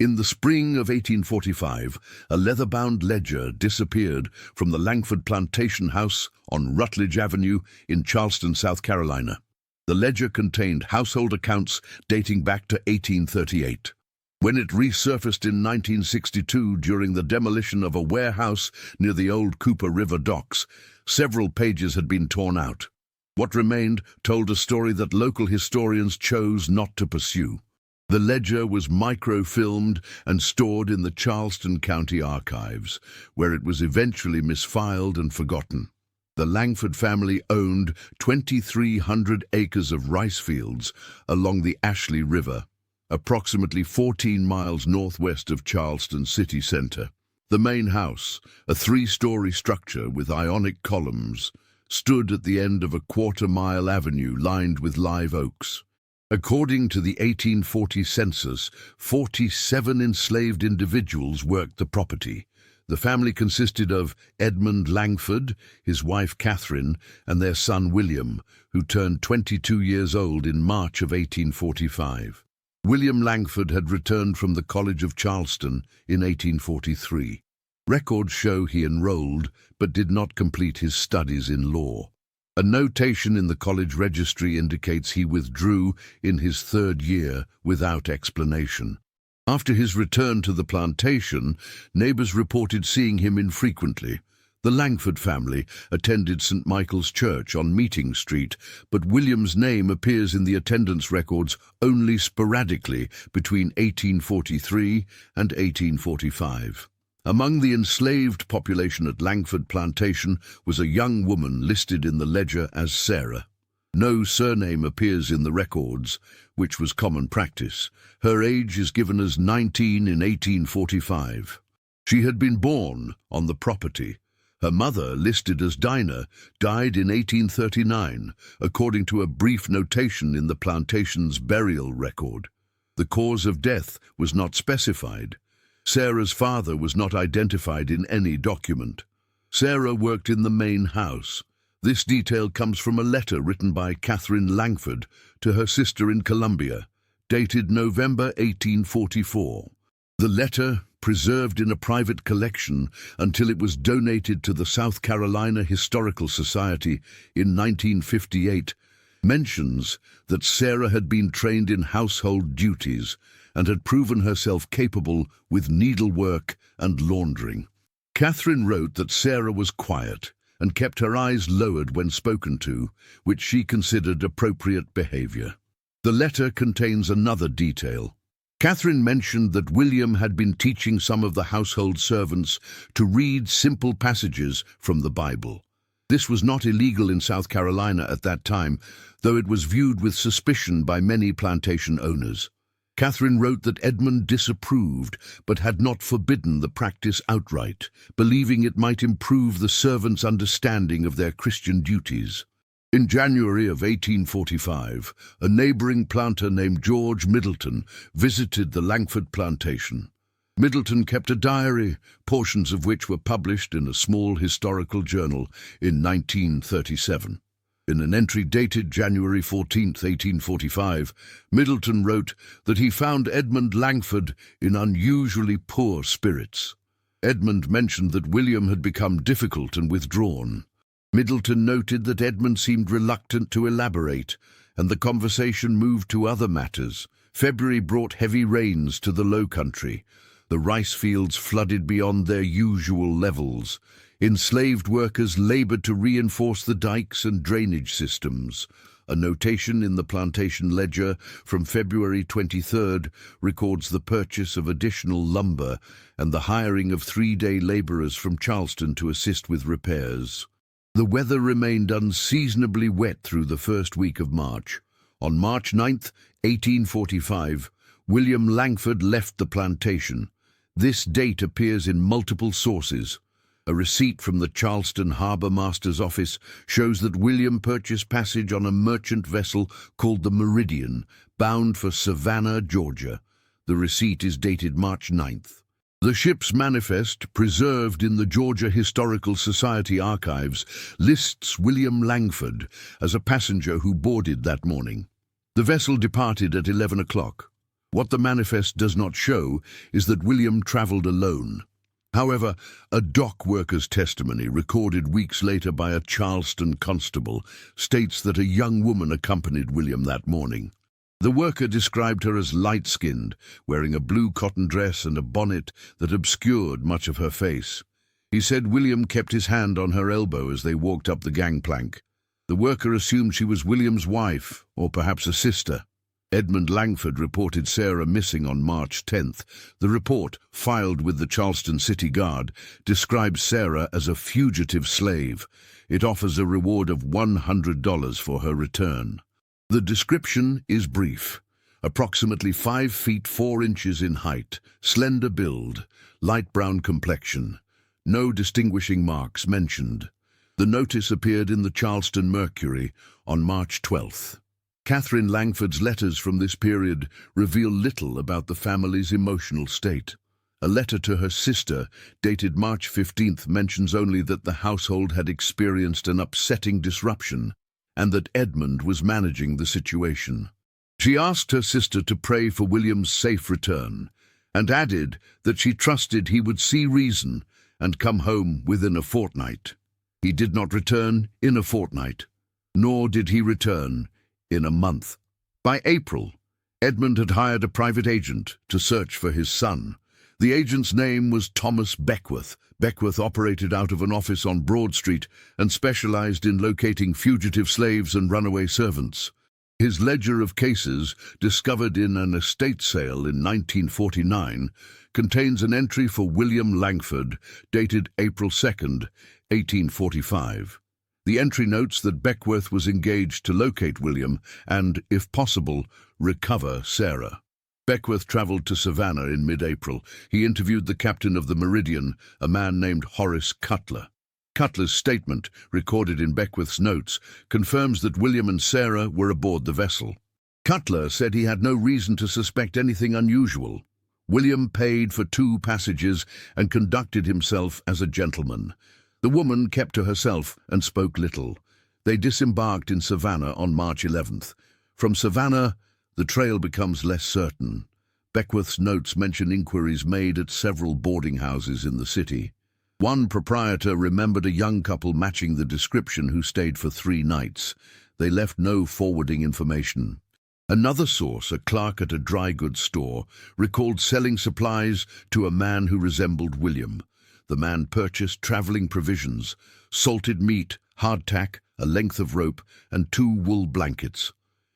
In the spring of 1845, a leather-bound ledger disappeared from the Langford Plantation house on Rutledge Avenue in Charleston, South Carolina. The ledger contained household accounts dating back to 1838. When it resurfaced in 1962 during the demolition of a warehouse near the old Cooper River docks, several pages had been torn out. What remained told a story that local historians chose not to pursue. The ledger was microfilmed and stored in the Charleston County archives, where it was eventually misfiled and forgotten. The Langford family owned 2,300 acres of rice fields along the Ashley River, approximately 14 miles northwest of Charleston city center. The main house, a 3-story structure with Ionic columns, stood at the end of a quarter-mile avenue lined with live oaks. According to the 1840 census, 47 enslaved individuals worked the property. The family consisted of Edmund Langford, his wife Catherine, and their son William, who turned 22 years old in March of 1845. William Langford had returned from the College of Charleston in 1843. Records show he enrolled, but did not complete his studies in law. A notation in the college registry indicates he withdrew in his 3rd year without explanation. After his return to the plantation, neighbors reported seeing him infrequently. The Langford family attended St. Michael's Church on Meeting Street, but William's name appears in the attendance records only sporadically between 1843 and 1845. Among the enslaved population at Langford Plantation was a young woman listed in the ledger as Sarah. No surname appears in the records, which was common practice. Her age is given as 19 in 1845. She had been born on the property. Her mother, listed as Dinah, died in 1839, according to a brief notation in the plantation's burial record. The cause of death was not specified. Sarah's father was not identified in any document. Sarah worked in the main house. This detail comes from a letter written by Catherine Langford to her sister in Columbia, dated November 1844. The letter, preserved in a private collection until it was donated to the South Carolina Historical Society in 1958, mentions that Sarah had been trained in household duties and had proven herself capable with needlework and laundering. Catherine wrote that Sarah was quiet and kept her eyes lowered when spoken to, which she considered appropriate behavior. The letter contains another detail. Catherine mentioned that William had been teaching some of the household servants to read simple passages from the Bible. This was not illegal in South Carolina at that time, though it was viewed with suspicion by many plantation owners. Catherine wrote that Edmund disapproved, but had not forbidden the practice outright, believing it might improve the servants' understanding of their Christian duties. In January of 1845, a neighboring planter named George Middleton visited the Langford plantation. Middleton kept a diary, portions of which were published in a small historical journal in 1937. In an entry dated January 14, 1845, Middleton wrote that he found Edmund Langford in unusually poor spirits. Edmund mentioned that William had become difficult and withdrawn. Middleton noted that Edmund seemed reluctant to elaborate, and the conversation moved to other matters. February brought heavy rains to the low country. The rice fields flooded beyond their usual levels. Enslaved workers labored to reinforce the dikes and drainage systems. A notation in the plantation ledger from February 23rd records the purchase of additional lumber and the hiring of 3-day laborers from Charleston to assist with repairs. The weather remained unseasonably wet through the first week of March. On March 9, 1845, William Langford left the plantation. This date appears in multiple sources. A receipt from the Charleston Harbor Master's office shows that William purchased passage on a merchant vessel called the Meridian, bound for Savannah, Georgia. The receipt is dated March 9th. The ship's manifest, preserved in the Georgia Historical Society archives, lists William Langford as a passenger who boarded that morning. The vessel departed at 11 o'clock. What the manifest does not show is that William travelled alone. However, a dock worker's testimony recorded weeks later by a Charleston constable states that a young woman accompanied William that morning. The worker described her as light-skinned, wearing a blue cotton dress and a bonnet that obscured much of her face. He said William kept his hand on her elbow as they walked up the gangplank. The worker assumed she was William's wife, or perhaps a sister. Edmund Langford reported Sarah missing on March 10th. The report, filed with the Charleston City Guard, describes Sarah as a fugitive slave. It offers a reward of $100 for her return. The description is brief. Approximately 5 feet 4 inches in height, slender build, light brown complexion. No distinguishing marks mentioned. The notice appeared in the Charleston Mercury on March 12th. Catherine Langford's letters from this period reveal little about the family's emotional state. A letter to her sister, dated March 15th, mentions only that the household had experienced an upsetting disruption and that Edmund was managing the situation. She asked her sister to pray for William's safe return and added that she trusted he would see reason and come home within a fortnight. He did not return in a fortnight, nor did he return in a month. By April, Edmund had hired a private agent to search for his son. The agent's name was Thomas Beckworth. Beckworth operated out of an office on Broad Street and specialized in locating fugitive slaves and runaway servants. His ledger of cases, discovered in an estate sale in 1949, contains an entry for William Langford, dated April 2nd, 1845. The entry notes that Beckworth was engaged to locate William and, if possible, recover Sarah. Beckworth traveled to Savannah in mid-April. He interviewed the captain of the Meridian, a man named Horace Cutler. Cutler's statement, recorded in Beckworth's notes, confirms that William and Sarah were aboard the vessel. Cutler said he had no reason to suspect anything unusual. William paid for 2 passages and conducted himself as a gentleman. The woman kept to herself and spoke little. They disembarked in Savannah on March 11th. From Savannah, the trail becomes less certain. Beckworth's notes mention inquiries made at several boarding houses in the city. One proprietor remembered a young couple matching the description who stayed for 3 nights. They left no forwarding information. Another source, a clerk at a dry goods store, recalled selling supplies to a man who resembled William. The man purchased traveling provisions, salted meat, hardtack, a length of rope, and 2 wool blankets.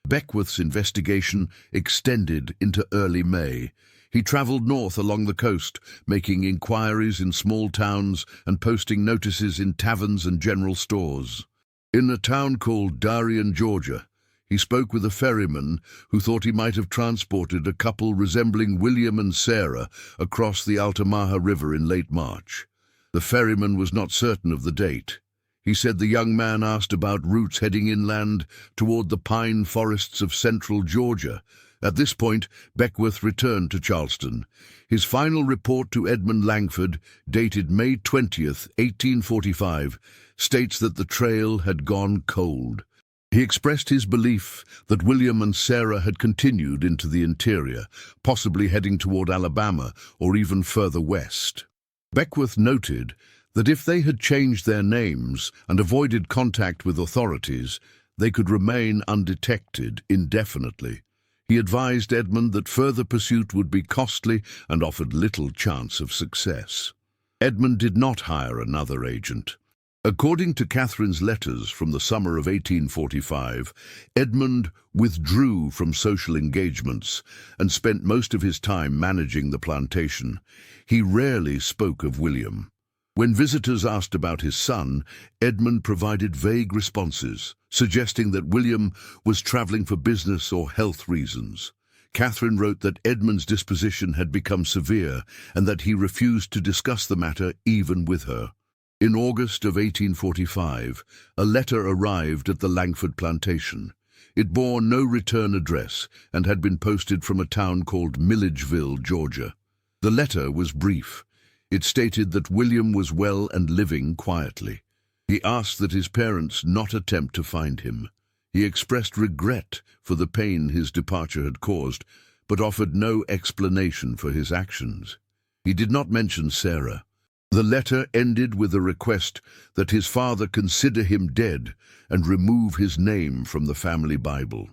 Beckworth's investigation extended into early May. He traveled north along the coast, making inquiries in small towns and posting notices in taverns and general stores. In a town called Darien, Georgia, he spoke with a ferryman who thought he might have transported a couple resembling William and Sarah across the Altamaha River in late March. The ferryman was not certain of the date. He said the young man asked about routes heading inland toward the pine forests of central Georgia. At this point, Beckworth returned to Charleston. His final report to Edmund Langford, dated May 20th, 1845, states that the trail had gone cold. He expressed his belief that William and Sarah had continued into the interior, possibly heading toward Alabama or even further west. Beckworth noted that if they had changed their names and avoided contact with authorities, they could remain undetected indefinitely. He advised Edmund that further pursuit would be costly and offered little chance of success. Edmund did not hire another agent. According to Catherine's letters from the summer of 1845, Edmund withdrew from social engagements and spent most of his time managing the plantation. He rarely spoke of William. When visitors asked about his son, Edmund provided vague responses, suggesting that William was traveling for business or health reasons. Catherine wrote that Edmund's disposition had become severe and that he refused to discuss the matter even with her. In August of 1845, a letter arrived at the Langford Plantation. It bore no return address and had been posted from a town called Milledgeville, Georgia. The letter was brief. It stated that William was well and living quietly. He asked that his parents not attempt to find him. He expressed regret for the pain his departure had caused, but offered no explanation for his actions. He did not mention Sarah. The letter ended with a request that his father consider him dead and remove his name from the family Bible.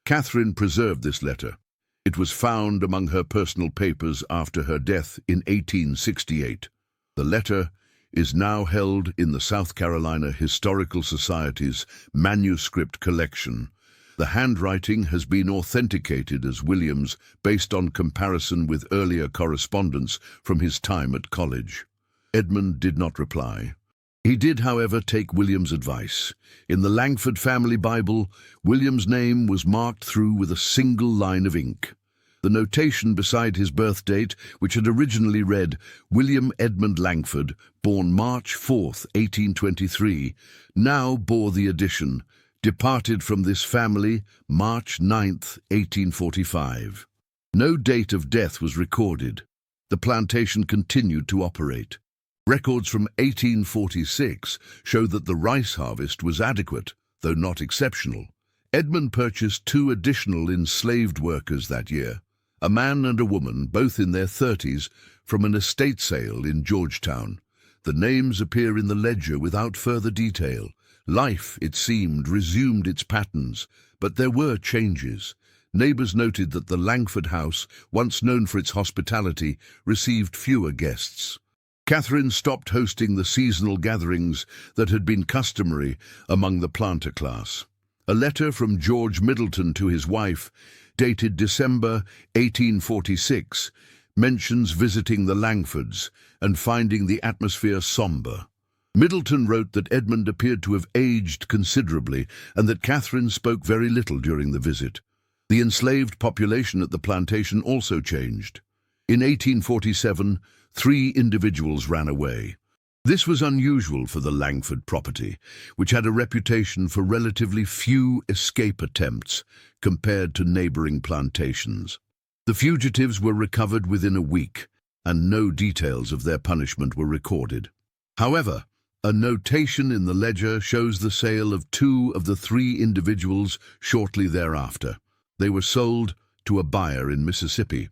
Catherine preserved this letter. It was found among her personal papers after her death in 1868. The letter is now held in the South Carolina Historical Society's manuscript collection. The handwriting has been authenticated as William's based on comparison with earlier correspondence from his time at college. Edmund did not reply. He did, however, take William's advice. In the Langford family Bible, William's name was marked through with a single line of ink. The notation beside his birth date, which had originally read William Edmund Langford, born March 4th, 1823, now bore the addition, departed from this family March 9th, 1845. No date of death was recorded. The plantation continued to operate. Records from 1846 show that the rice harvest was adequate, though not exceptional. Edmund purchased 2 additional enslaved workers that year, a man and a woman, both in their 30s, from an estate sale in Georgetown. The names appear in the ledger without further detail. Life, it seemed, resumed its patterns, but there were changes. Neighbors noted that the Langford house, once known for its hospitality, received fewer guests. Catherine stopped hosting the seasonal gatherings that had been customary among the planter class. A letter from George Middleton to his wife, dated December 1846, mentions visiting the Langfords and finding the atmosphere somber. Middleton wrote that Edmund appeared to have aged considerably and that Catherine spoke very little during the visit. The enslaved population at the plantation also changed. In 1847, 3 individuals ran away. This was unusual for the Langford property, which had a reputation for relatively few escape attempts compared to neighboring plantations. The fugitives were recovered within a week, and no details of their punishment were recorded. However, a notation in the ledger shows the sale of 2 of the 3 individuals shortly thereafter. They were sold to a buyer in Mississippi.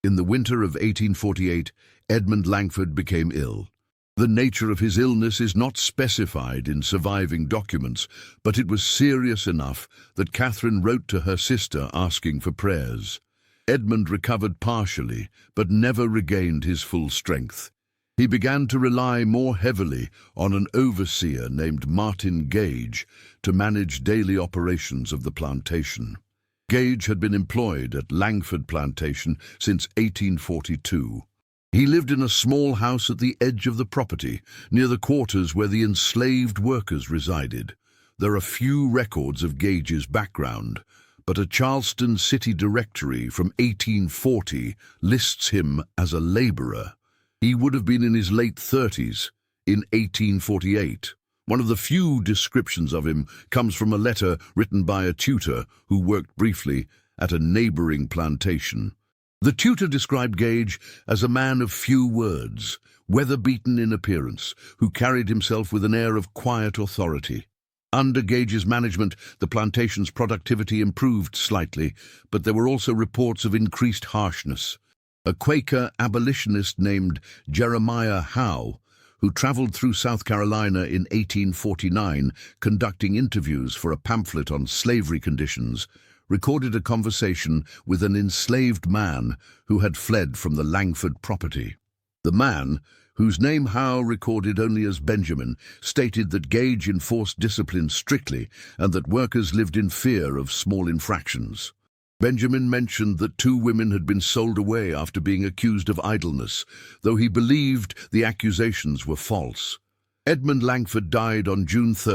In the winter of 1848, Edmund Langford became ill. The nature of his illness is not specified in surviving documents, but it was serious enough that Catherine wrote to her sister asking for prayers. Edmund recovered partially, but never regained his full strength. He began to rely more heavily on an overseer named Martin Gage to manage daily operations of the plantation. Gage had been employed at Langford Plantation since 1842. He lived in a small house at the edge of the property, near the quarters where the enslaved workers resided. There are few records of Gage's background, but a Charleston city directory from 1840 lists him as a laborer. He would have been in his late 30s in 1848. One of the few descriptions of him comes from a letter written by a tutor who worked briefly at a neighboring plantation. The tutor described Gage as a man of few words, weather-beaten in appearance, who carried himself with an air of quiet authority. Under Gage's management, the plantation's productivity improved slightly, but there were also reports of increased harshness. A Quaker abolitionist named Jeremiah Howe, who traveled through South Carolina in 1849, conducting interviews for a pamphlet on slavery conditions, recorded a conversation with an enslaved man who had fled from the Langford property. The man, whose name Howe recorded only as Benjamin, stated that Gage enforced discipline strictly and that workers lived in fear of small infractions. Benjamin mentioned that 2 women had been sold away after being accused of idleness, though he believed the accusations were false. Edmund Langford died on June 3,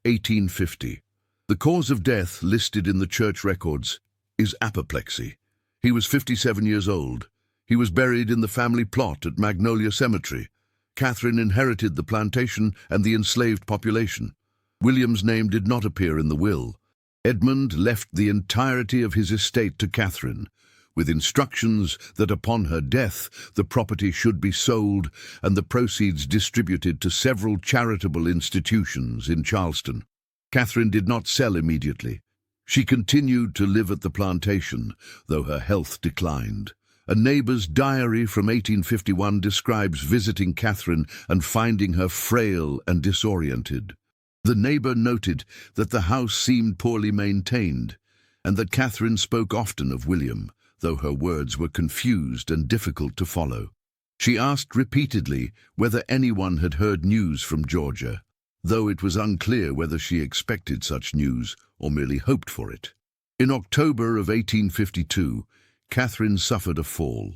1850. The cause of death listed in the church records is apoplexy. He was 57 years old. He was buried in the family plot at Magnolia Cemetery. Catherine inherited the plantation and the enslaved population. William's name did not appear in the will. Edmund left the entirety of his estate to Catherine, with instructions that upon her death the property should be sold and the proceeds distributed to several charitable institutions in Charleston. Catherine did not sell immediately. She continued to live at the plantation, though her health declined. A neighbour's diary from 1851 describes visiting Catherine and finding her frail and disoriented. The neighbour noted that the house seemed poorly maintained, and that Catherine spoke often of William, though her words were confused and difficult to follow. She asked repeatedly whether anyone had heard news from Georgia, though it was unclear whether she expected such news or merely hoped for it. In October of 1852, Catherine suffered a fall.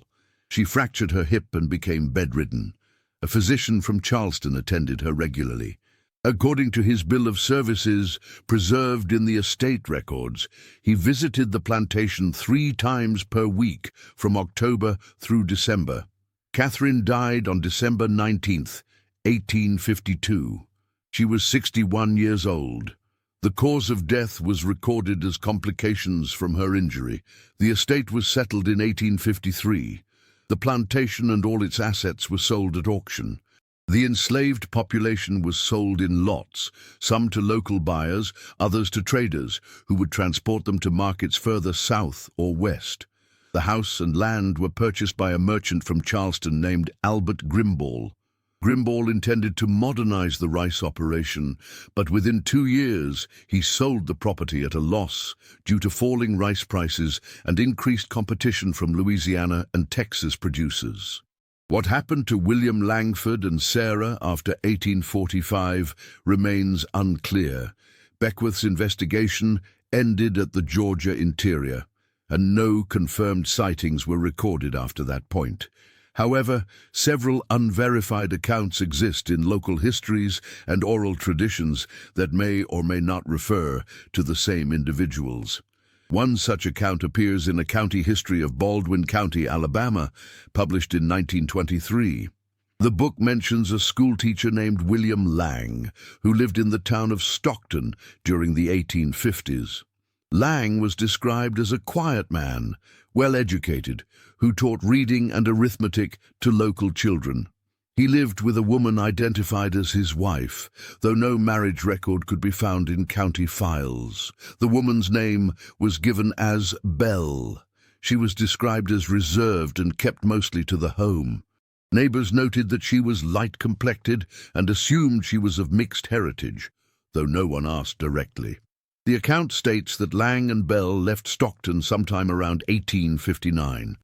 She fractured her hip and became bedridden. A physician from Charleston attended her regularly. According to his bill of services, preserved in the estate records, he visited the plantation 3 times per week from October through December. Catherine died on December 19, 1852. She was 61 years old. The cause of death was recorded as complications from her injury. The estate was settled in 1853. The plantation and all its assets were sold at auction. The enslaved population was sold in lots, some to local buyers, others to traders, who would transport them to markets further south or west. The house and land were purchased by a merchant from Charleston named Albert Grimball. Grimball intended to modernize the rice operation, but within 2 years he sold the property at a loss due to falling rice prices and increased competition from Louisiana and Texas producers. What happened to William Langford and Sarah after 1845 remains unclear. Beckwith's investigation ended at the Georgia interior, and no confirmed sightings were recorded after that point. However, several unverified accounts exist in local histories and oral traditions that may or may not refer to the same individuals. One such account appears in a county history of Baldwin County, Alabama, published in 1923. The book mentions a schoolteacher named William Lang, who lived in the town of Stockton during the 1850s. Lang was described as a quiet man, well-educated, who taught reading and arithmetic to local children. He lived with a woman identified as his wife, though no marriage record could be found in county files. The woman's name was given as Belle. She was described as reserved and kept mostly to the home. Neighbors noted that she was light-complected and assumed she was of mixed heritage, though no one asked directly. The account states that Lang and Bell left Stockton sometime around 1859.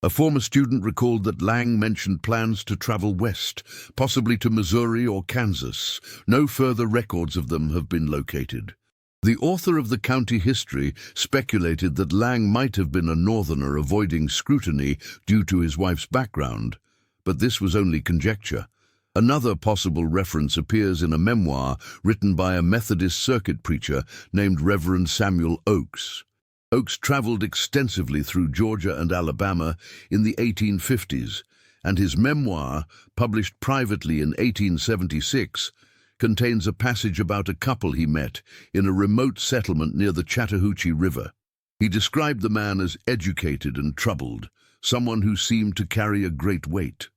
A former student recalled that Lang mentioned plans to travel west, possibly to Missouri or Kansas. No further records of them have been located. The author of the county history speculated that Lang might have been a northerner avoiding scrutiny due to his wife's background, but this was only conjecture. Another possible reference appears in a memoir written by a Methodist circuit preacher named Reverend Samuel Oakes. Oakes traveled extensively through Georgia and Alabama in the 1850s, and his memoir, published privately in 1876, contains a passage about a couple he met in a remote settlement near the Chattahoochee River. He described the man as educated and troubled, someone who seemed to carry a great weight.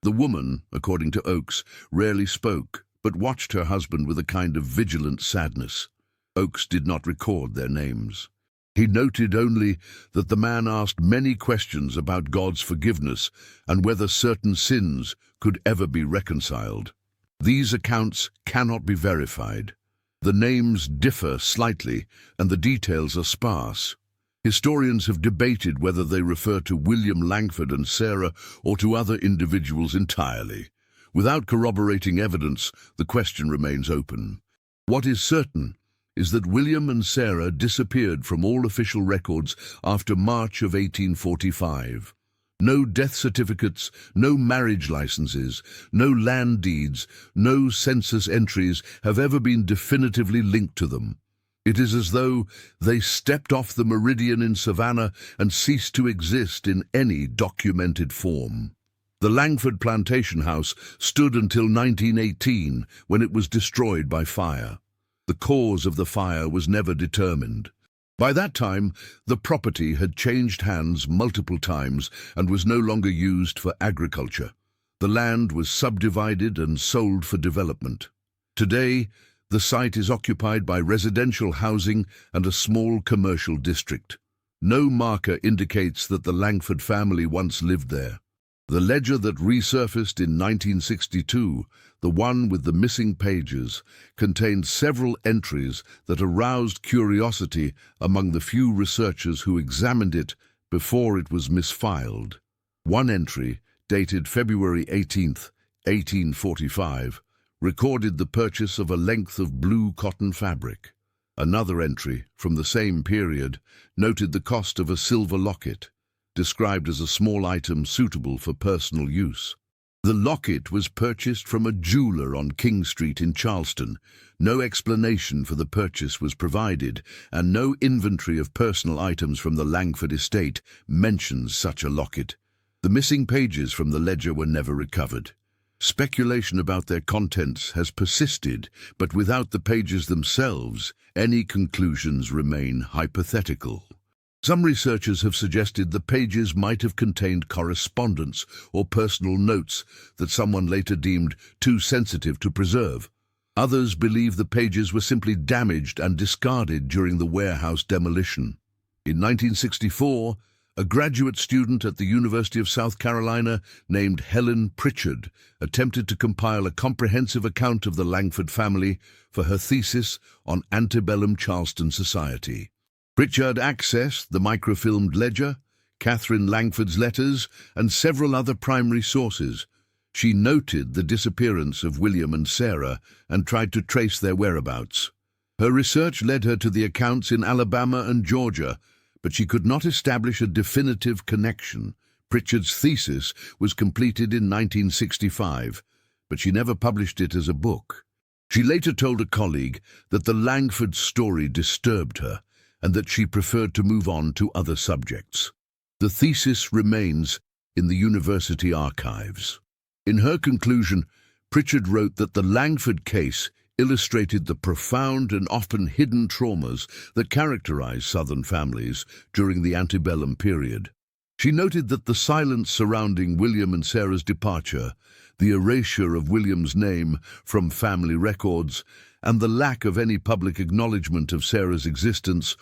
The woman, according to Oakes, rarely spoke, but watched her husband with a kind of vigilant sadness. Oakes did not record their names. He noted only that the man asked many questions about God's forgiveness and whether certain sins could ever be reconciled. These accounts cannot be verified. The names differ slightly, and the details are sparse. Historians have debated whether they refer to William Langford and Sarah or to other individuals entirely. Without corroborating evidence, the question remains open. What is certain is that William and Sarah disappeared from all official records after March of 1845. No death certificates, no marriage licenses, no land deeds, no census entries have ever been definitively linked to them. It is as though they stepped off the meridian in Savannah and ceased to exist in any documented form. The Langford Plantation House stood until 1918, when it was destroyed by fire. The cause of the fire was never determined. By that time, the property had changed hands multiple times and was no longer used for agriculture. The land was subdivided and sold for development. Today, The site is occupied by residential housing and a small commercial district. No marker indicates that the Langford family once lived there. The ledger that resurfaced in 1962, the one with the missing pages, contained several entries that aroused curiosity among the few researchers who examined it before it was misfiled. One entry, dated February 18, 1845, recorded the purchase of a length of blue cotton fabric. Another entry, from the same period, noted the cost of a silver locket, described as a small item suitable for personal use. The locket was purchased from a jeweler on King Street in Charleston. No explanation for the purchase was provided, and no inventory of personal items from the Langford estate mentions such a locket. The missing pages from the ledger were never recovered. Speculation about their contents has persisted, but without the pages themselves, any conclusions remain hypothetical. Some researchers have suggested the pages might have contained correspondence or personal notes that someone later deemed too sensitive to preserve. Others believe the pages were simply damaged and discarded during the warehouse demolition. In 1964, a graduate student at the University of South Carolina named Helen Pritchard attempted to compile a comprehensive account of the Langford family for her thesis on antebellum Charleston society. Pritchard accessed the microfilmed ledger, Catherine Langford's letters, and several other primary sources. She noted the disappearance of William and Sarah and tried to trace their whereabouts. Her research led her to the accounts in Alabama and Georgia, but she could not establish a definitive connection. Pritchard's thesis was completed in 1965, but she never published it as a book. She later told a colleague that the Langford story disturbed her, and that she preferred to move on to other subjects. The thesis remains in the university archives. In her conclusion, Pritchard wrote that the Langford case illustrated the profound and often hidden traumas that characterized Southern families during the antebellum period. She noted that the silence surrounding William and Sarah's departure, the erasure of William's name from family records, and the lack of any public acknowledgement of Sarah's existence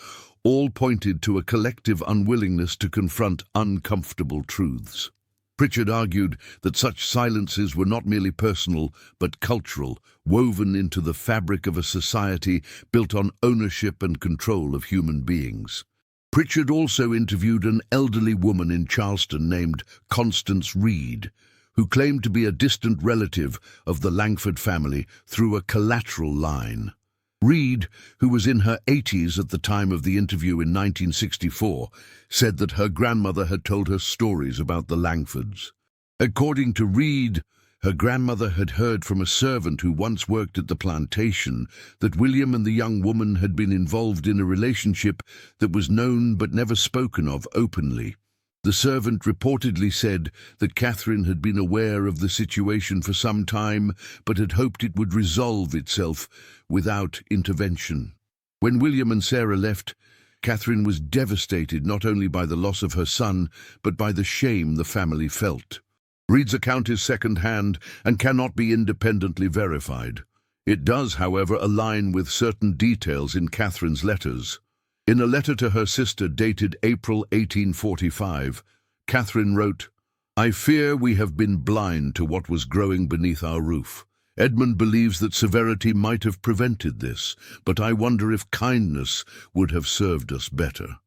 all pointed to a collective unwillingness to confront uncomfortable truths. Pritchard argued that such silences were not merely personal but cultural, woven into the fabric of a society built on ownership and control of human beings. Pritchard also interviewed an elderly woman in Charleston named Constance Reed, who claimed to be a distant relative of the Langford family through a collateral line. Reed, who was in her 80s at the time of the interview in 1964, said that her grandmother had told her stories about the Langfords. According to Reed, her grandmother had heard from a servant who once worked at the plantation that William and the young woman had been involved in a relationship that was known but never spoken of openly. The servant reportedly said that Catherine had been aware of the situation for some time, but had hoped it would resolve itself without intervention. When William and Sarah left, Catherine was devastated not only by the loss of her son, but by the shame the family felt. Reed's account is second-hand and cannot be independently verified. It does, however, align with certain details in Catherine's letters. In a letter to her sister dated April 1845, Catherine wrote, "I fear we have been blind to what was growing beneath our roof. Edmund believes that severity might have prevented this, but I wonder if kindness would have served us better.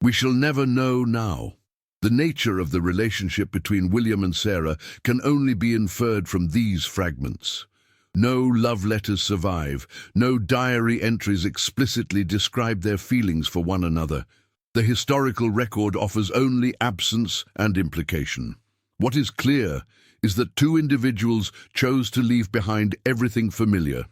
We shall never know now. The nature of the relationship between William and Sarah can only be inferred from these fragments. No love letters survive, no diary entries explicitly describe their feelings for one another. The historical record offers only absence and implication. What is clear is that two individuals chose to leave behind everything familiar,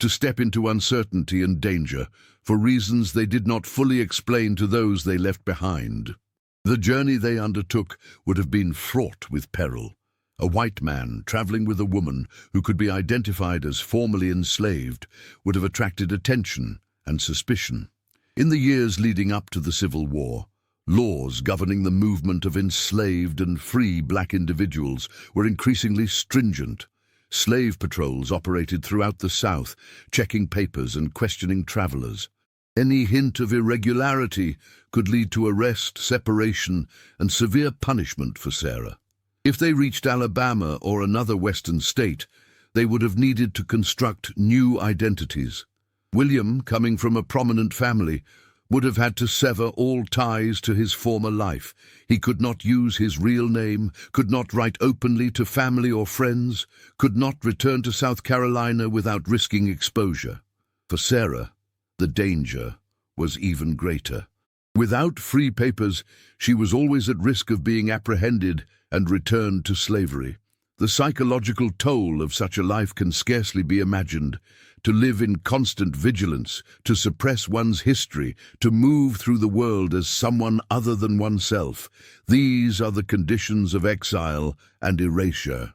to step into uncertainty and danger, for reasons they did not fully explain to those they left behind. The journey they undertook would have been fraught with peril. A white man traveling with a woman who could be identified as formerly enslaved would have attracted attention and suspicion. In the years leading up to the Civil War, laws governing the movement of enslaved and free black individuals were increasingly stringent. Slave patrols operated throughout the South, checking papers and questioning travelers. Any hint of irregularity could lead to arrest, separation, and severe punishment for Sarah. If they reached Alabama or another western state, they would have needed to construct new identities. William, coming from a prominent family, would have had to sever all ties to his former life. He could not use his real name, could not write openly to family or friends, could not return to South Carolina without risking exposure. For Sarah, the danger was even greater. Without free papers, she was always at risk of being apprehended and returned to slavery. The psychological toll of such a life can scarcely be imagined. To live in constant vigilance, to suppress one's history, to move through the world as someone other than oneself, these are the conditions of exile and erasure.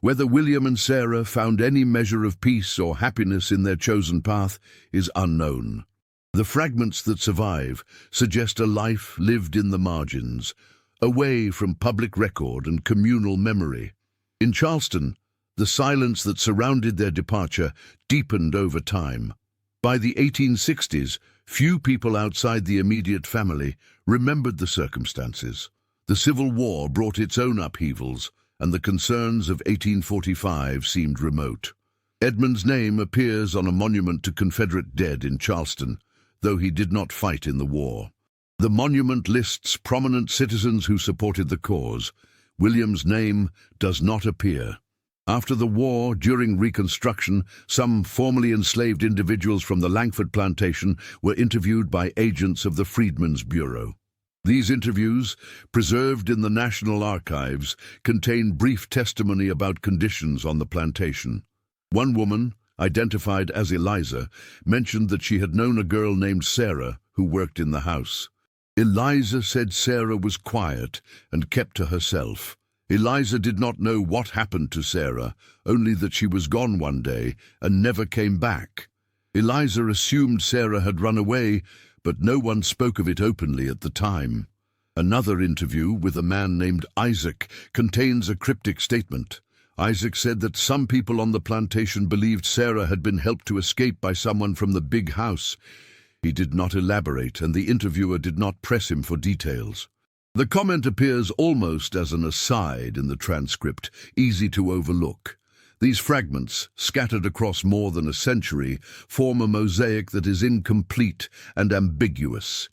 Whether William and Sarah found any measure of peace or happiness in their chosen path is unknown. The fragments that survive suggest a life lived in the margins, away from public record and communal memory. In Charleston, the silence that surrounded their departure deepened over time. By the 1860s, few people outside the immediate family remembered the circumstances. The Civil War brought its own upheavals, and the concerns of 1845 seemed remote. Edmund's name appears on a monument to Confederate dead in Charleston, though he did not fight in the war. The monument lists prominent citizens who supported the cause. William's name does not appear. After the war, during Reconstruction, some formerly enslaved individuals from the Langford Plantation were interviewed by agents of the Freedmen's Bureau. These interviews, preserved in the National Archives, contain brief testimony about conditions on the plantation. One woman, identified as Eliza, mentioned that she had known a girl named Sarah who worked in the house. Eliza said Sarah was quiet and kept to herself. Eliza did not know what happened to Sarah, only that she was gone one day and never came back. Eliza assumed Sarah had run away, but no one spoke of it openly at the time. Another interview with a man named Isaac contains a cryptic statement. Isaac said that some people on the plantation believed Sarah had been helped to escape by someone from the big house. He did not elaborate, and the interviewer did not press him for details. The comment appears almost as an aside in the transcript, easy to overlook. These fragments, scattered across more than a century, form a mosaic that is incomplete and ambiguous.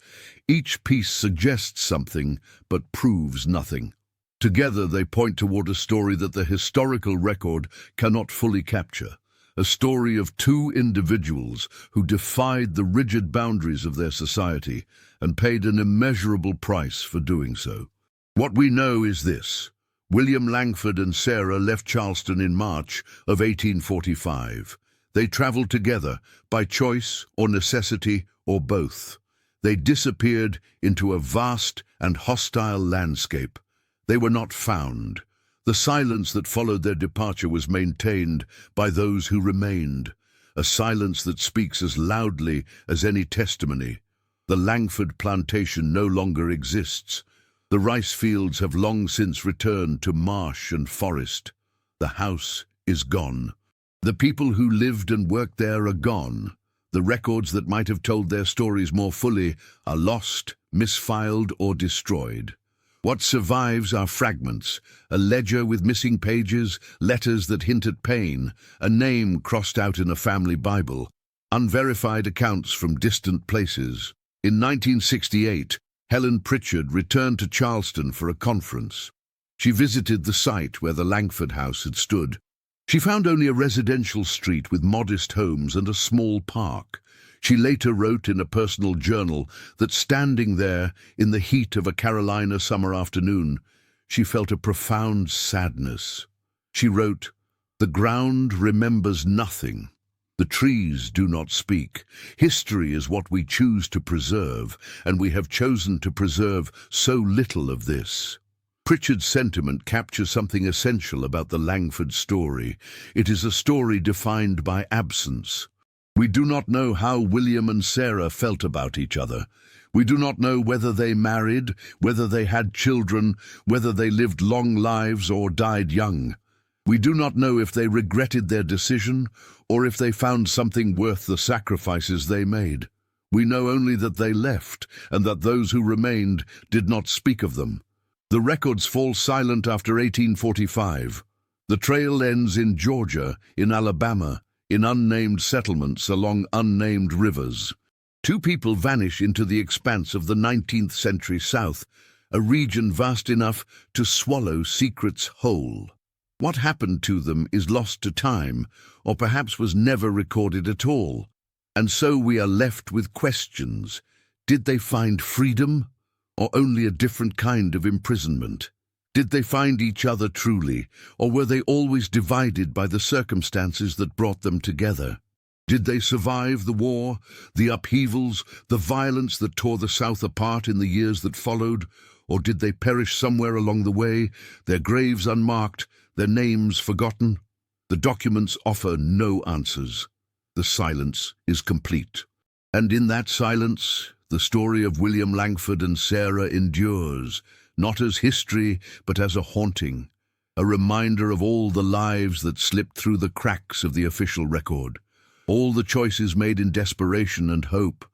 Each piece suggests something, but proves nothing. Together they point toward a story that the historical record cannot fully capture. A story of two individuals who defied the rigid boundaries of their society and paid an immeasurable price for doing so. What we know is this: William Langford and Sarah left Charleston in March of 1845. They traveled together by choice or necessity or both. They disappeared into a vast and hostile landscape. They were not found. The silence that followed their departure was maintained by those who remained, a silence that speaks as loudly as any testimony. The Langford plantation no longer exists. The rice fields have long since returned to marsh and forest. The house is gone. The people who lived and worked there are gone. The records that might have told their stories more fully are lost, misfiled, or destroyed. What survives are fragments, a ledger with missing pages, letters that hint at pain, a name crossed out in a family Bible, unverified accounts from distant places. In 1968, Helen Pritchard returned to Charleston for a conference. She visited the site where the Langford house had stood. She found only a residential street with modest homes and a small park. She later wrote in a personal journal that standing there in the heat of a Carolina summer afternoon, she felt a profound sadness. She wrote, "The ground remembers nothing. The trees do not speak. History is what we choose to preserve, and we have chosen to preserve so little of this." Pritchard's sentiment captures something essential about the Langford story. It is a story defined by absence. We do not know how William and Sarah felt about each other. We do not know whether they married, whether they had children, whether they lived long lives or died young. We do not know if they regretted their decision or if they found something worth the sacrifices they made. We know only that they left, and that those who remained did not speak of them. The records fall silent after 1845. The trail ends in Georgia, in Alabama, in unnamed settlements along unnamed rivers. Two people vanish into the expanse of the 19th century South, a region vast enough to swallow secrets whole. What happened to them is lost to time, or perhaps was never recorded at all. And so we are left with questions. Did they find freedom, or only a different kind of imprisonment? Did they find each other truly, or were they always divided by the circumstances that brought them together? Did they survive the war, the upheavals, the violence that tore the South apart in the years that followed, or did they perish somewhere along the way, their graves unmarked, their names forgotten? The documents offer no answers. The silence is complete. And in that silence, the story of William Langford and Sarah endures, not as history, but as a haunting, a reminder of all the lives that slipped through the cracks of the official record, all the choices made in desperation and hope,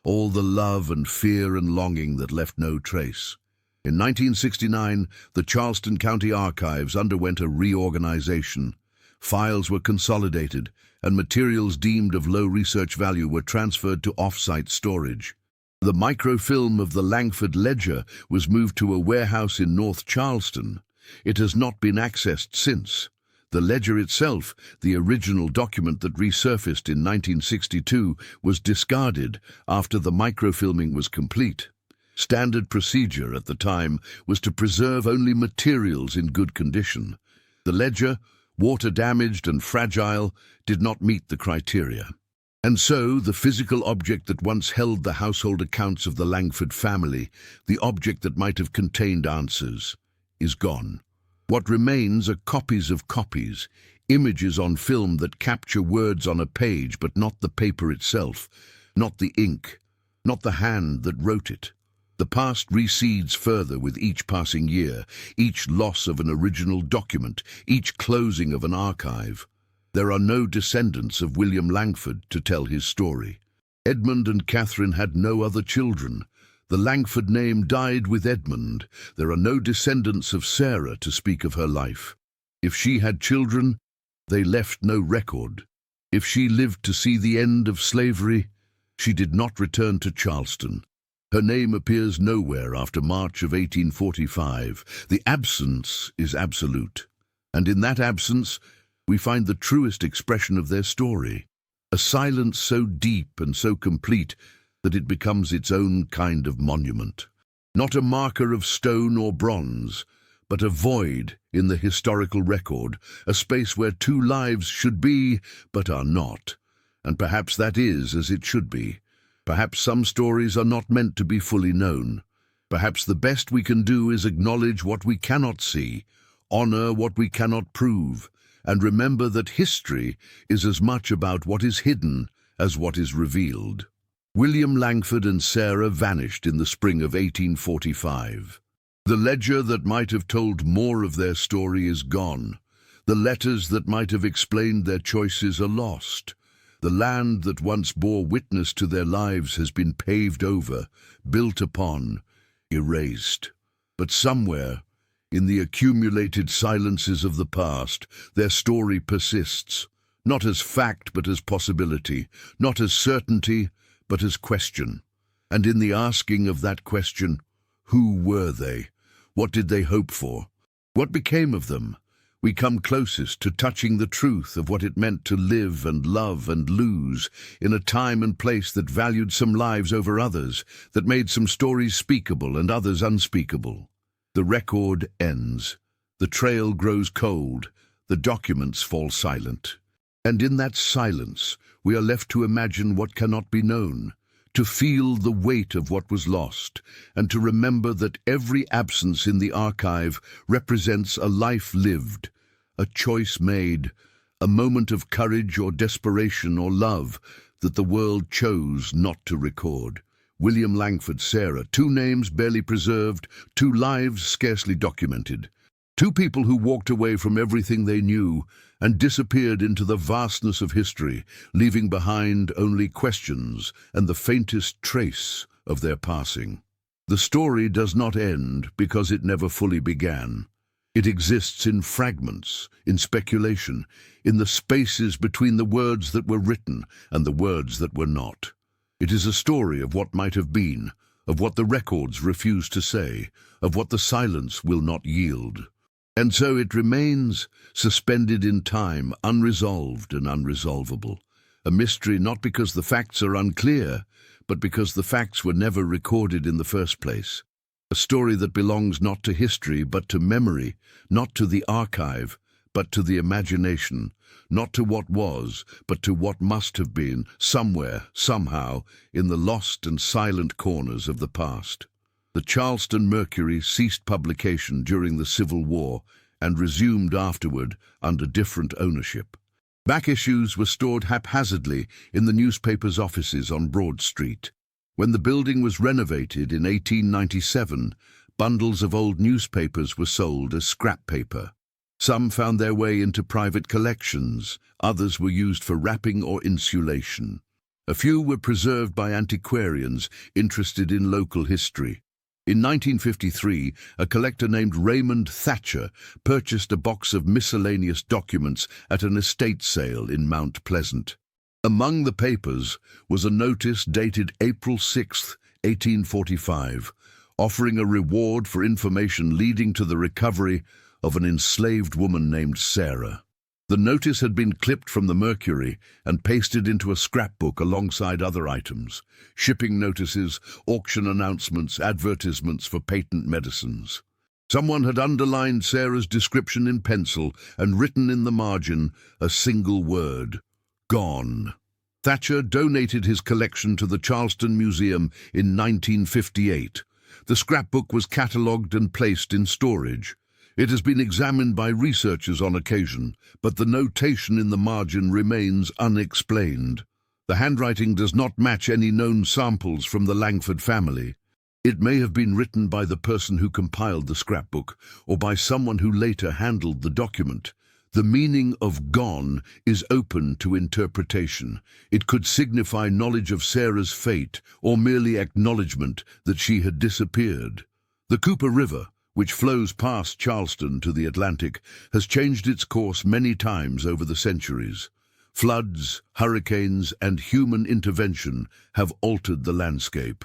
all the love and fear and longing that left no trace. In 1969, the Charleston County Archives underwent a reorganization. Files were consolidated, and materials deemed of low research value were transferred to off-site storage. The microfilm of the Langford ledger was moved to a warehouse in North Charleston. It has not been accessed since. The ledger itself, the original document that resurfaced in 1962, was discarded after the microfilming was complete. Standard procedure at the time was to preserve only materials in good condition. The ledger, water-damaged and fragile, did not meet the criteria. And so, the physical object that once held the household accounts of the Langford family, the object that might have contained answers, is gone. What remains are copies of copies, images on film that capture words on a page but not the paper itself, not the ink, not the hand that wrote it. The past recedes further with each passing year, each loss of an original document, each closing of an archive. There are no descendants of William Langford to tell his story. Edmund and Catherine had no other children. The Langford name died with Edmund. There are no descendants of Sarah to speak of her life. If she had children, they left no record. If she lived to see the end of slavery, she did not return to Charleston. Her name appears nowhere after March of 1845. The absence is absolute. And in that absence, we find the truest expression of their story, a silence so deep and so complete that it becomes its own kind of monument. Not a marker of stone or bronze, but a void in the historical record, a space where two lives should be, but are not. And perhaps that is as it should be. Perhaps some stories are not meant to be fully known. Perhaps the best we can do is acknowledge what we cannot see, honor what we cannot prove, and remember that history is as much about what is hidden as what is revealed. William Langford and Sarah vanished in the spring of 1845. The ledger that might have told more of their story is gone. The letters that might have explained their choices are lost. The land that once bore witness to their lives has been paved over, built upon, erased. But somewhere, in the accumulated silences of the past, their story persists, not as fact but as possibility, not as certainty but as question. And in the asking of that question, who were they? What did they hope for? What became of them? We come closest to touching the truth of what it meant to live and love and lose in a time and place that valued some lives over others, that made some stories speakable and others unspeakable. The record ends. The trail grows cold. The documents fall silent. And in that silence, we are left to imagine what cannot be known, to feel the weight of what was lost, and to remember that every absence in the archive represents a life lived, a choice made, a moment of courage or desperation or love that the world chose not to record. William Langford, Sarah, two names barely preserved, two lives scarcely documented. Two people who walked away from everything they knew and disappeared into the vastness of history, leaving behind only questions and the faintest trace of their passing. The story does not end because it never fully began. It exists in fragments, in speculation, in the spaces between the words that were written and the words that were not. It is a story of what might have been, of what the records refuse to say, of what the silence will not yield. And so it remains, suspended in time, unresolved and unresolvable. A mystery not because the facts are unclear, but because the facts were never recorded in the first place. A story that belongs not to history, but to memory, not to the archive, but to the imagination, not to what was, but to what must have been, somewhere, somehow, in the lost and silent corners of the past. The Charleston Mercury ceased publication during the Civil War and resumed afterward under different ownership. Back issues were stored haphazardly in the newspaper's offices on Broad Street. When the building was renovated in 1897, bundles of old newspapers were sold as scrap paper. Some found their way into private collections, others were used for wrapping or insulation. A few were preserved by antiquarians interested in local history. In 1953, a collector named Raymond Thatcher purchased a box of miscellaneous documents at an estate sale in Mount Pleasant. Among the papers was a notice dated April 6, 1845, offering a reward for information leading to the recovery of an enslaved woman named Sarah. The notice had been clipped from the Mercury and pasted into a scrapbook alongside other items: shipping notices, auction announcements, advertisements for patent medicines. Someone had underlined Sarah's description in pencil and written in the margin a single word: gone. Thatcher donated his collection to the Charleston Museum in 1958. The scrapbook was catalogued and placed in storage. It has been examined by researchers on occasion, but the notation in the margin remains unexplained. The handwriting does not match any known samples from the Langford family. It may have been written by the person who compiled the scrapbook, or by someone who later handled the document. The meaning of gone is open to interpretation. It could signify knowledge of Sarah's fate, or merely acknowledgement that she had disappeared. The Cooper River, which flows past Charleston to the Atlantic, has changed its course many times over the centuries. Floods, hurricanes, and human intervention have altered the landscape.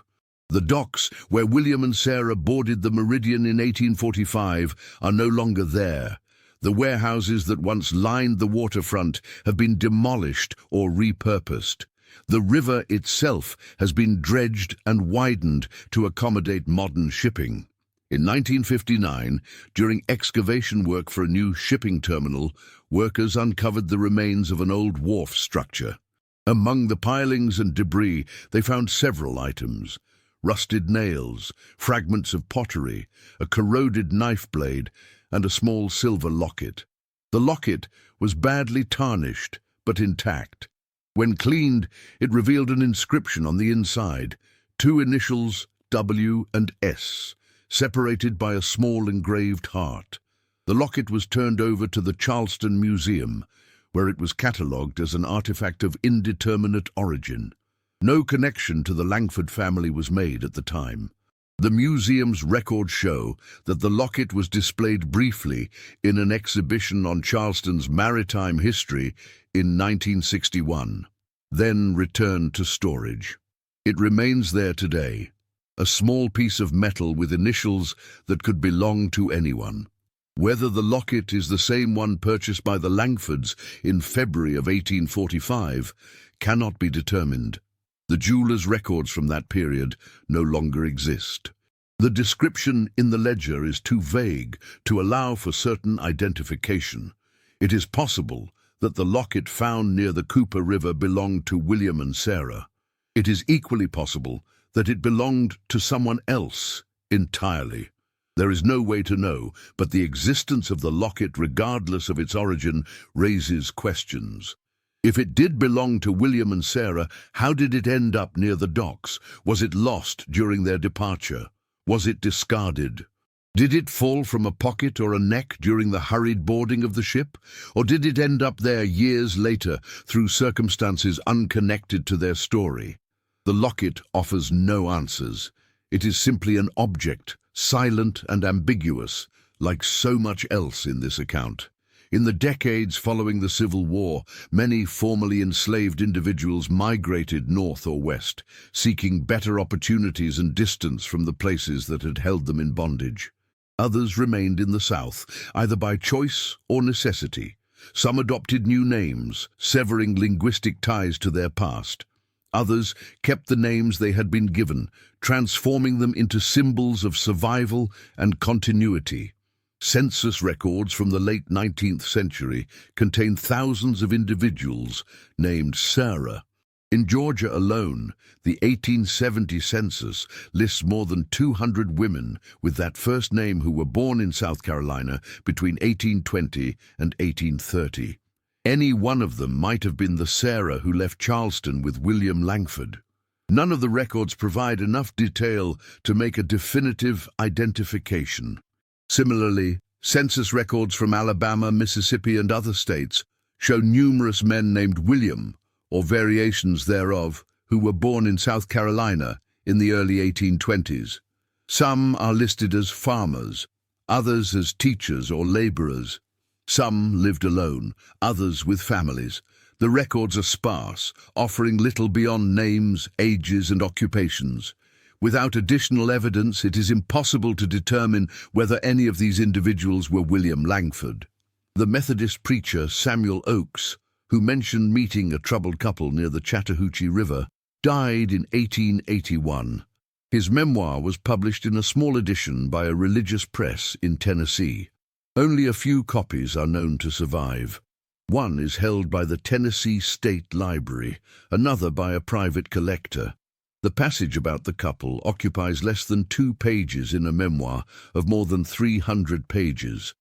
The docks where William and Sarah boarded the Meridian in 1845 are no longer there. The warehouses that once lined the waterfront have been demolished or repurposed. The river itself has been dredged and widened to accommodate modern shipping. In 1959, during excavation work for a new shipping terminal, workers uncovered the remains of an old wharf structure. Among the pilings and debris, they found several items: rusted nails, fragments of pottery, a corroded knife blade, and a small silver locket. The locket was badly tarnished, but intact. When cleaned, it revealed an inscription on the inside, two initials, W and S, separated by a small engraved heart. The locket was turned over to the Charleston Museum, where it was catalogued as an artifact of indeterminate origin. No connection to the Langford family was made at the time. The museum's records show that the locket was displayed briefly in an exhibition on Charleston's maritime history in 1961, then returned to storage. It remains there today, a small piece of metal with initials that could belong to anyone. Whether the locket is the same one purchased by the Langfords in February of 1845 cannot be determined. The jeweler's records from that period no longer exist. The description in the ledger is too vague to allow for certain identification. It is possible that the locket found near the Cooper River belonged to William and Sarah. It is equally possible that it belonged to someone else entirely. There is no way to know, but the existence of the locket, regardless of its origin, raises questions. If it did belong to William and Sarah, how did it end up near the docks? Was it lost during their departure? Was it discarded? Did it fall from a pocket or a neck during the hurried boarding of the ship, or did it end up there years later through circumstances unconnected to their story? The locket offers no answers. It is simply an object, silent and ambiguous, like so much else in this account. In the decades following the Civil War, many formerly enslaved individuals migrated north or west, seeking better opportunities and distance from the places that had held them in bondage. Others remained in the South, either by choice or necessity. Some adopted new names, severing linguistic ties to their past. Others kept the names they had been given, transforming them into symbols of survival and continuity. Census records from the late 19th century contain thousands of individuals named Sarah. In Georgia alone, the 1870 census lists more than 200 women with that first name who were born in South Carolina between 1820 and 1830. Any one of them might have been the Sarah who left Charleston with William Langford. None of the records provide enough detail to make a definitive identification. Similarly, census records from Alabama, Mississippi, and other states show numerous men named William, or variations thereof, who were born in South Carolina in the early 1820s. Some are listed as farmers, others as teachers or laborers. Some lived alone, others with families. The records are sparse, offering little beyond names, ages, and occupations. Without additional evidence, it is impossible to determine whether any of these individuals were William Langford. The Methodist preacher Samuel Oakes, who mentioned meeting a troubled couple near the Chattahoochee River, died in 1881. His memoir was published in a small edition by a religious press in Tennessee. Only a few copies are known to survive. One is held by the Tennessee State Library, another by a private collector. The passage about the couple occupies less than 2 pages in a memoir of more than 300 pages.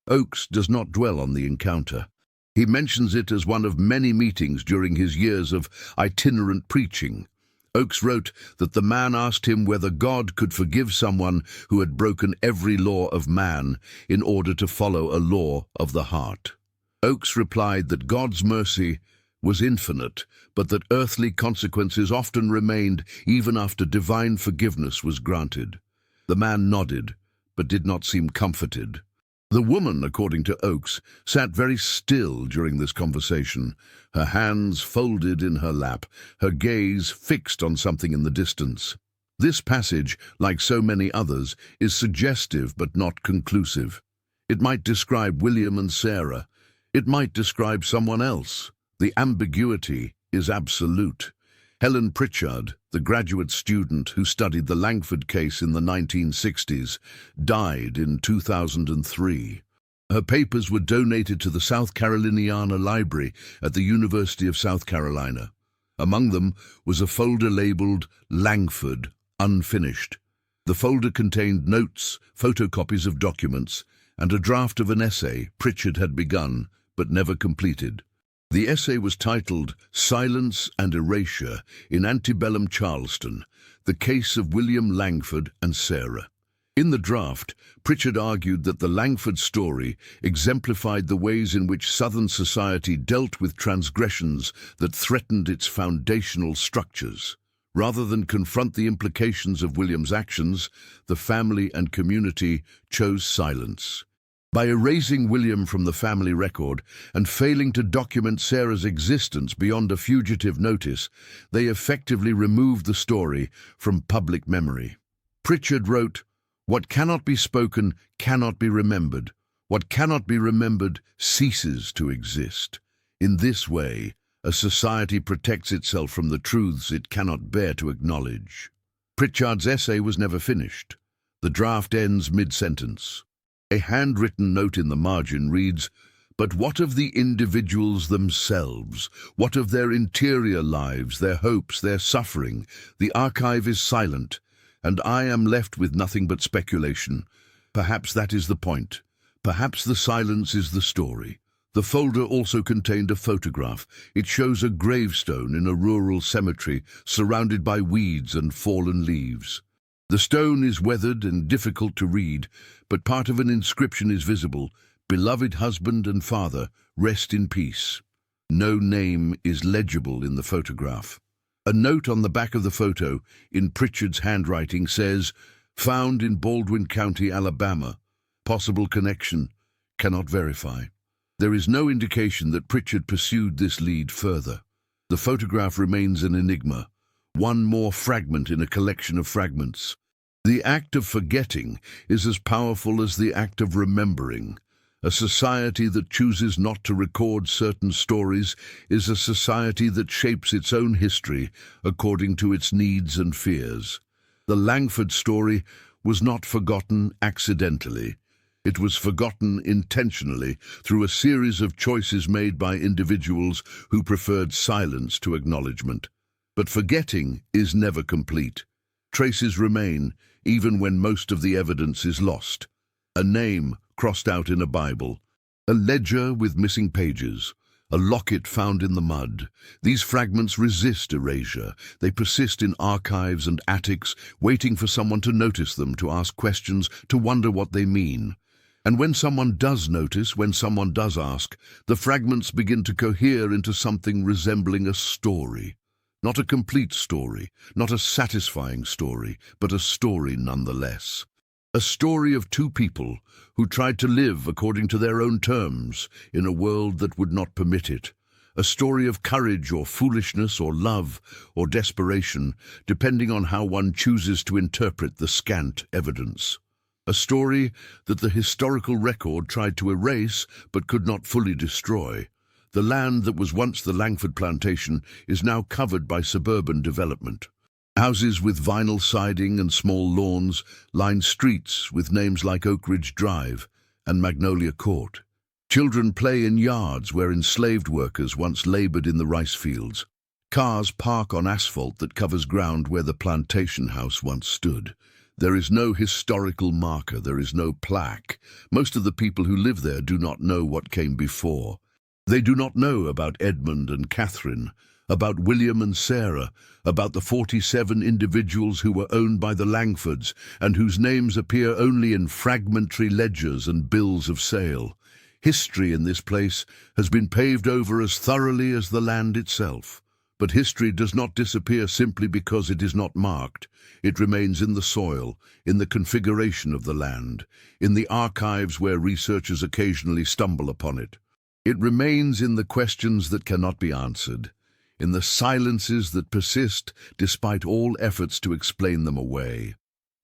Oakes does not dwell on the encounter. He mentions it as one of many meetings during his years of itinerant preaching. Oakes wrote that the man asked him whether God could forgive someone who had broken every law of man in order to follow a law of the heart. Oakes replied that God's mercy was infinite, but that earthly consequences often remained even after divine forgiveness was granted. The man nodded, but did not seem comforted. The woman, according to Oakes, sat very still during this conversation, her hands folded in her lap, her gaze fixed on something in the distance. This passage, like so many others, is suggestive but not conclusive. It might describe William and Sarah. It might describe someone else. The ambiguity is absolute. Helen Pritchard, the graduate student who studied the Langford case in the 1960s, died in 2003. Her papers were donated to the South Caroliniana Library at the University of South Carolina. Among them was a folder labeled Langford, Unfinished. The folder contained notes, photocopies of documents, and a draft of an essay Pritchard had begun but never completed. The essay was titled Silence and Erasure in Antebellum Charleston, the Case of William Langford and Sarah. In the draft, Pritchard argued that the Langford story exemplified the ways in which Southern society dealt with transgressions that threatened its foundational structures. Rather than confront the implications of William's actions, the family and community chose silence. By erasing William from the family record and failing to document Sarah's existence beyond a fugitive notice, they effectively removed the story from public memory. Pritchard wrote, "What cannot be spoken cannot be remembered. What cannot be remembered ceases to exist. In this way, a society protects itself from the truths it cannot bear to acknowledge." Pritchard's essay was never finished. The draft ends mid-sentence. A handwritten note in the margin reads, "But what of the individuals themselves? What of their interior lives, their hopes, their suffering? The archive is silent, and I am left with nothing but speculation. Perhaps that is the point. Perhaps the silence is the story." The folder also contained a photograph. It shows a gravestone in a rural cemetery surrounded by weeds and fallen leaves. The stone is weathered and difficult to read, but part of an inscription is visible: "Beloved husband and father, rest in peace." No name is legible in the photograph. A note on the back of the photo, in Pritchard's handwriting, says, "Found in Baldwin County, Alabama. Possible connection. Cannot verify." There is no indication that Pritchard pursued this lead further. The photograph remains an enigma, one more fragment in a collection of fragments. The act of forgetting is as powerful as the act of remembering. A society that chooses not to record certain stories is a society that shapes its own history according to its needs and fears. The Langford story was not forgotten accidentally. It was forgotten intentionally through a series of choices made by individuals who preferred silence to acknowledgement. But forgetting is never complete. Traces remain, even when most of the evidence is lost. A name crossed out in a Bible, a ledger with missing pages, a locket found in the mud. These fragments resist erasure. They persist in archives and attics, waiting for someone to notice them, to ask questions, to wonder what they mean. And when someone does notice, when someone does ask, the fragments begin to cohere into something resembling a story. Not a complete story, not a satisfying story, but a story nonetheless. A story of two people who tried to live according to their own terms in a world that would not permit it. A story of courage or foolishness or love or desperation, depending on how one chooses to interpret the scant evidence. A story that the historical record tried to erase but could not fully destroy. The land that was once the Langford Plantation is now covered by suburban development. Houses with vinyl siding and small lawns line streets with names like Oak Ridge Drive and Magnolia Court. Children play in yards where enslaved workers once labored in the rice fields. Cars park on asphalt that covers ground where the plantation house once stood. There is no historical marker, there is no plaque. Most of the people who live there do not know what came before. They do not know about Edmund and Catherine, about William and Sarah, about the 47 individuals who were owned by the Langfords and whose names appear only in fragmentary ledgers and bills of sale. History in this place has been paved over as thoroughly as the land itself. But history does not disappear simply because it is not marked. It remains in the soil, in the configuration of the land, in the archives where researchers occasionally stumble upon it. It remains in the questions that cannot be answered, in the silences that persist despite all efforts to explain them away.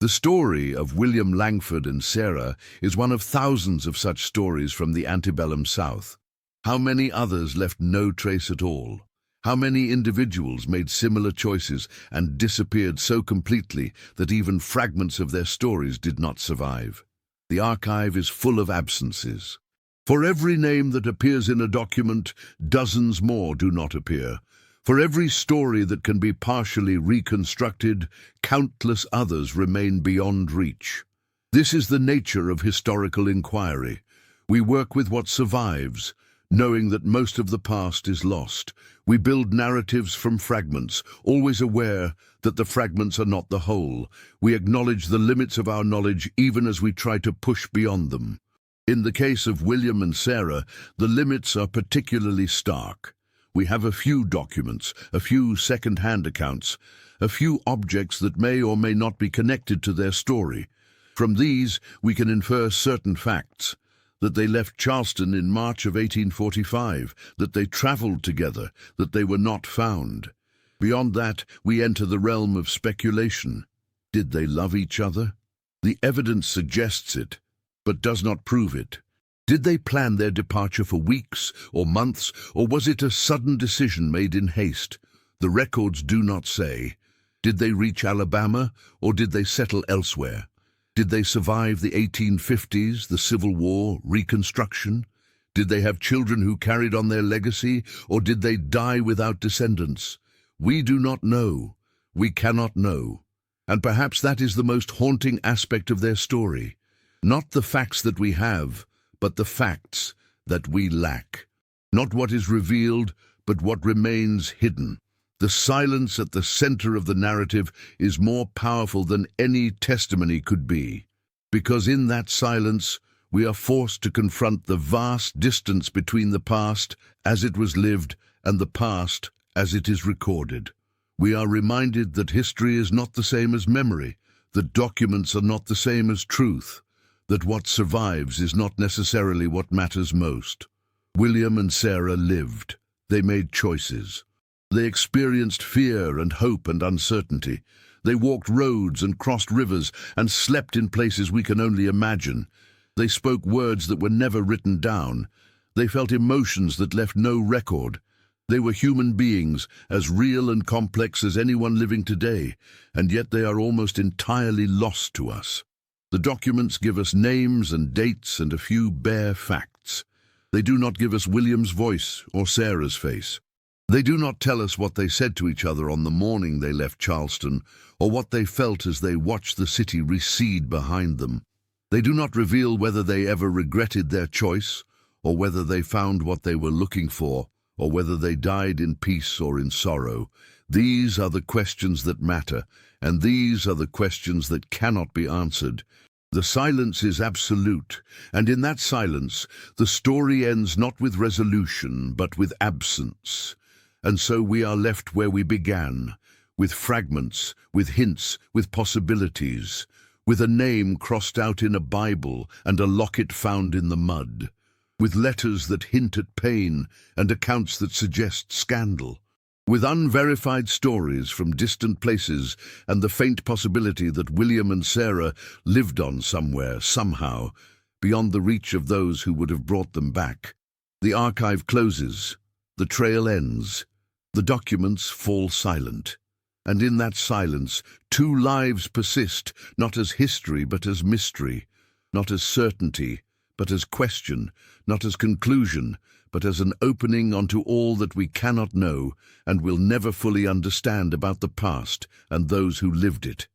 The story of William Langford and Sarah is one of thousands of such stories from the antebellum South. How many others left no trace at all? How many individuals made similar choices and disappeared so completely that even fragments of their stories did not survive? The archive is full of absences. For every name that appears in a document, dozens more do not appear. For every story that can be partially reconstructed, countless others remain beyond reach. This is the nature of historical inquiry. We work with what survives, knowing that most of the past is lost. We build narratives from fragments, always aware that the fragments are not the whole. We acknowledge the limits of our knowledge even as we try to push beyond them. In the case of William and Sarah, the limits are particularly stark. We have a few documents, a few second-hand accounts, a few objects that may or may not be connected to their story. From these, we can infer certain facts: that they left Charleston in March of 1845, that they traveled together, that they were not found. Beyond that, we enter the realm of speculation. Did they love each other? The evidence suggests it, but does not prove it. Did they plan their departure for weeks or months, or was it a sudden decision made in haste? The records do not say. Did they reach Alabama, or did they settle elsewhere? Did they survive the 1850s, the Civil War, Reconstruction? Did they have children who carried on their legacy, or did they die without descendants? We do not know. We cannot know. And perhaps that is the most haunting aspect of their story. Not the facts that we have, but the facts that we lack. Not what is revealed, but what remains hidden. The silence at the center of the narrative is more powerful than any testimony could be, because in that silence we are forced to confront the vast distance between the past as it was lived and the past as it is recorded. We are reminded that history is not the same as memory, that documents are not the same as truth, that what survives is not necessarily what matters most. William and Sarah lived. They made choices. They experienced fear and hope and uncertainty. They walked roads and crossed rivers and slept in places we can only imagine. They spoke words that were never written down. They felt emotions that left no record. They were human beings, as real and complex as anyone living today, and yet they are almost entirely lost to us. The documents give us names and dates and a few bare facts. They do not give us William's voice or Sarah's face. They do not tell us what they said to each other on the morning they left Charleston, or what they felt as they watched the city recede behind them. They do not reveal whether they ever regretted their choice, or whether they found what they were looking for, or whether they died in peace or in sorrow. These are the questions that matter, and these are the questions that cannot be answered. The silence is absolute, and in that silence, the story ends not with resolution, but with absence. And so we are left where we began, with fragments, with hints, with possibilities, with a name crossed out in a Bible and a locket found in the mud, with letters that hint at pain and accounts that suggest scandal, with unverified stories from distant places and the faint possibility that William and Sarah lived on somewhere, somehow, beyond the reach of those who would have brought them back. The archive closes, the trail ends, the documents fall silent. And in that silence, two lives persist, not as history but as mystery, not as certainty but as question, not as conclusion, but as an opening onto all that we cannot know and will never fully understand about the past and those who lived it.